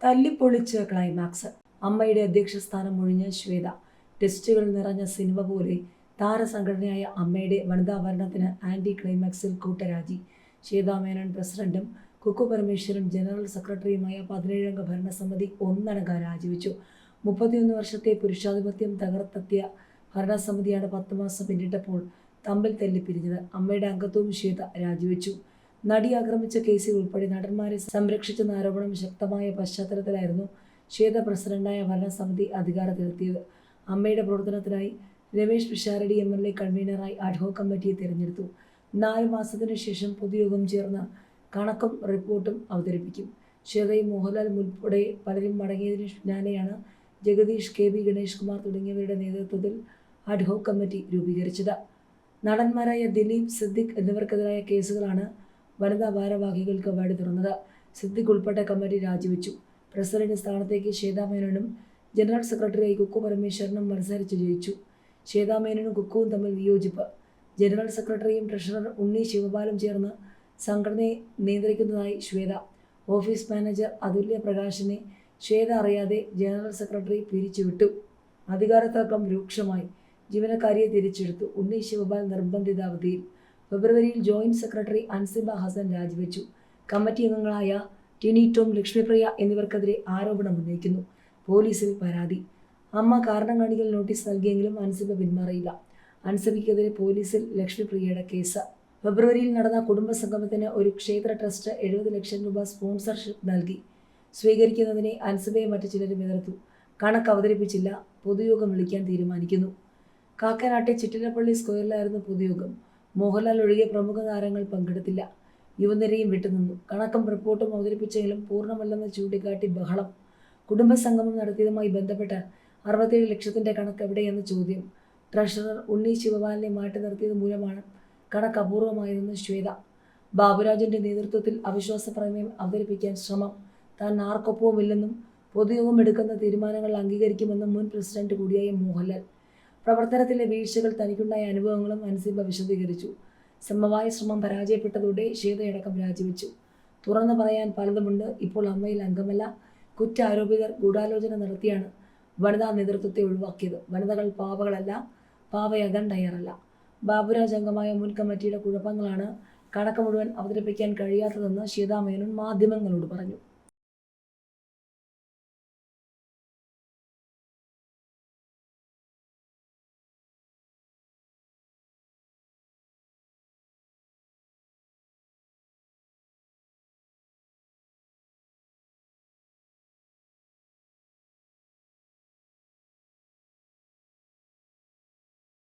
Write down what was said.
തല്ലിപ്പൊളിച്ച് climax. അമ്മയുടെ അധ്യക്ഷ സ്ഥാനം ഒഴിഞ്ഞ ശ്വേത. ടെസ്റ്റുകൾ നിറഞ്ഞ സിനിമ പോലെ താരസംഘടനയായ അമ്മയുടെ വനിതാ ഭരണത്തിന് ആന്റി ക്ലൈമാക്സിൽ കൂട്ടരാജി. ശ്വേതാ മേനോൻ പ്രസിഡന്റും കുക്കു പരമേശ്വരൻ ജനറൽ സെക്രട്ടറിയുമായ 17-അംഗ ഭരണസമിതി ഒന്നടങ്കം രാജിവെച്ചു. 31 വർഷത്തെ പുരുഷാധിപത്യം തകർത്തെത്തിയ ഭരണസമിതിയാണ് 10 മാസം പിന്നിട്ടപ്പോൾ തമ്മിൽ തല്ലിപ്പിരിഞ്ഞത്. അമ്മയുടെ അംഗത്വവും ശ്വേത രാജിവെച്ചു. നടി ആക്രമിച്ച കേസിൽ ഉൾപ്പെടെ നടന്മാരെ സംരക്ഷിച്ചെന്ന ആരോപണം ശക്തമായ പശ്ചാത്തലത്തിലായിരുന്നു ശ്വേത പ്രസിഡന്റായ ഭരണസമിതി അധികാരത്തിലെത്തിയത്. അമ്മയുടെ പ്രവർത്തനത്തിനായി രമേശ് പിഷാരടി MLA കൺവീനറായി അഡ്ഹോക് കമ്മിറ്റിയെ തിരഞ്ഞെടുത്തു. 4 മാസത്തിനു ശേഷം പൊതുയോഗം ചേർന്ന് കണക്കും റിപ്പോർട്ടും അവതരിപ്പിക്കും. ശ്വേതയും മോഹൻലാലും ഉൾപ്പെടെ പലരും മടങ്ങിയതിനു പിന്നാലെയാണ് ജഗദീഷ്, KB ഗണേഷ് കുമാർ തുടങ്ങിയവരുടെ നേതൃത്വത്തിൽ അഡ്ഹോക് കമ്മിറ്റി രൂപീകരിച്ചത്. നടന്മാരായ ദിലീപ്, സിദ്ദിഖ് എന്നിവർക്കെതിരായ കേസുകളാണ് വനിതാ ഭാരവാഹികൾക്ക് വഴി തുറന്നത്. സിദ്ദിഖ് ഉൾപ്പെട്ട കമ്മിറ്റി രാജിവെച്ചു. പ്രസിഡന്റ് സ്ഥാനത്തേക്ക് ശ്വേതാ മേനോനും ജനറൽ സെക്രട്ടറിയായി കുക്കു പരമേശ്വരനും മത്സരിച്ച് ജയിച്ചു. ശ്വേതാ മേനോനും കുക്കുവും തമ്മിൽ വിയോജിപ്പ്. ജനറൽ സെക്രട്ടറിയും ട്രഷറർ ഉണ്ണി ശിവപാലും ചേർന്ന് സംഘടനയെ നിയന്ത്രിക്കുന്നതായി ശ്വേത. ഓഫീസ് മാനേജർ അതുല്യ പ്രകാശിനെ ശ്വേത അറിയാതെ ജനറൽ സെക്രട്ടറി പിരിച്ചുവിട്ടു. അധികാരത്തർക്കം രൂക്ഷമായി. ജീവനക്കാരിയെ തിരിച്ചെടുത്തു. ഉണ്ണി ശിവപാൽ നിർബന്ധിത അവധിയിൽ. ഫെബ്രുവരിയിൽ ജോയിന്റ് സെക്രട്ടറി അൻസിബ ഹസൻ രാജിവെച്ചു. കമ്മിറ്റി അംഗങ്ങളായ ടിനി ടോം, ലക്ഷ്മിപ്രിയ എന്നിവർക്കെതിരെ ആരോപണം ഉന്നയിക്കുന്നു. പോലീസിൽ പരാതി. അമ്മ കാരണം കാണിക്കൽ നോട്ടീസ് നൽകിയെങ്കിലും അൻസിബ പിന്മാറിയില്ല. അൻസിബയ്ക്കെതിരെ പോലീസിൽ ലക്ഷ്മിപ്രിയയുടെ കേസ്. ഫെബ്രുവരിയിൽ നടന്ന കുടുംബസംഗമത്തിന് ഒരു ക്ഷേത്ര ട്രസ്റ്റ് 70 ലക്ഷം രൂപ സ്പോൺസർഷിപ്പ് നൽകി. സ്വീകരിക്കുന്നതിനെ അൻസിബയെ മറ്റു ചിലരും എതിർത്തു. കണക്ക് അവതരിപ്പിച്ചില്ല. പൊതുയോഗം വിളിക്കാൻ തീരുമാനിക്കുന്നു. കാക്കനാട്ടെ ചിറ്റിലപ്പള്ളി സ്ക്വയറിലായിരുന്നു പൊതുയോഗം. മോഹൻലാൽ ഒഴികെ പ്രമുഖ താരങ്ങൾ പങ്കെടുത്തില്ല. യുവനിരയും വിട്ടുനിന്നു. കണക്കും റിപ്പോർട്ടും അവതരിപ്പിച്ചെങ്കിലും പൂർണ്ണമല്ലെന്ന് ചൂണ്ടിക്കാട്ടി ബഹളം. കുടുംബസംഗമം നടത്തിയതുമായി ബന്ധപ്പെട്ട് 67 ലക്ഷത്തിന്റെ കണക്ക് എവിടെയെന്ന് ചോദ്യം. ട്രഷറർ ഉണ്ണി ശിവപാലിനെ മാറ്റി നിർത്തിയത് മൂലമാണ് കണക്ക് അപൂർവമായതെന്ന് ശ്വേത. ബാബുരാജിന്റെ നേതൃത്വത്തിൽ അവിശ്വാസ പ്രമേയം അവതരിപ്പിക്കാൻ ശ്രമം. താൻ ആർക്കൊപ്പവുമില്ലെന്നും പൊതുയോഗം എടുക്കുന്ന തീരുമാനങ്ങൾ അംഗീകരിക്കുമെന്നും മുൻ പ്രസിഡന്റ് കൂടിയായ മോഹൻലാൽ. പ്രവർത്തനത്തിലെ വീഴ്ചകൾ തനിക്കുണ്ടായ അനുഭവങ്ങളും അൻസിബ വിശദീകരിച്ചു. സമവായ ശ്രമം പരാജയപ്പെട്ടതോടെ ശ്വേതയടക്കം രാജിവെച്ചു. തുറന്നു പറയാൻ പലതുമുണ്ട്. ഇപ്പോൾ അമ്മയിൽ അംഗമല്ല. കുറ്റാരോപിതർ ഗൂഢാലോചന നടത്തിയാണ് വനിതാ നേതൃത്വത്തെ ഒഴിവാക്കിയത്. വനിതകൾ പാവകളല്ല, പാവയാകാൻ തയ്യാറല്ല. ബാബുരാജ് അംഗമായ മുൻ കമ്മിറ്റിയുടെ കുഴപ്പങ്ങളാണ് കണക്ക് മുഴുവൻ അവതരിപ്പിക്കാൻ കഴിയാത്തതെന്ന് ശ്വേതാ മേനോൻ മാധ്യമങ്ങളോട് പറഞ്ഞു.